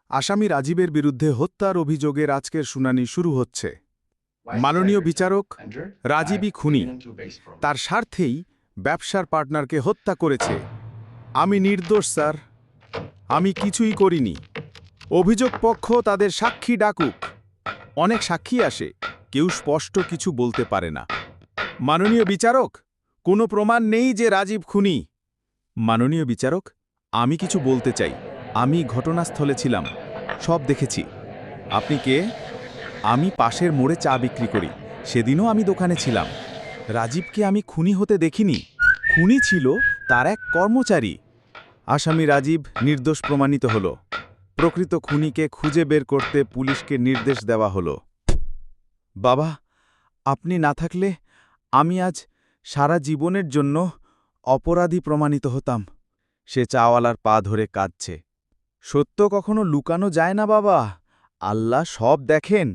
আসামি রাজীবের বিরুদ্ধে হত্যার অভিযোগের আজকের শুনানি শুরু হচ্ছে। মাননীয় বিচারক, রাজীবই খুনি। তার স্বার্থেই ব্যবসার পার্টনারকে হত্যা করেছে। আমি নির্দোষ স্যার, আমি কিছুই করিনি। অভিযোগ পক্ষ তাদের সাক্ষী ডাকুক। অনেক সাক্ষী আসে, কেউ স্পষ্ট কিছু বলতে পারে না। মাননীয় বিচারক, কোনো প্রমাণ নেই যে রাজীব খুনি। মাননীয় বিচারক, আমি কিছু বলতে চাই। আমি ঘটনাস্থলে ছিলাম, সব দেখেছি। আপনি কে? আমি পাশের মোড়ে চা বিক্রি করি, সেদিনও আমি দোকানে ছিলাম। রাজীবকে আমি খুনি হতে দেখিনি। খুনি ছিল তার এক কর্মচারী। আসামি রাজীব নির্দোষ প্রমাণিত হল। প্রকৃত খুনিকে খুঁজে বের করতে পুলিশকে নির্দেশ দেওয়া হলো। বাবা, আপনি না থাকলে আমি আজ সারা জীবনের জন্য অপরাধী প্রমাণিত হতাম। সে চাওয়ালার পা ধরে কাঁদছে। সত্য কখনো লুকানো যায় না বাবা, আল্লাহ সব দেখেন।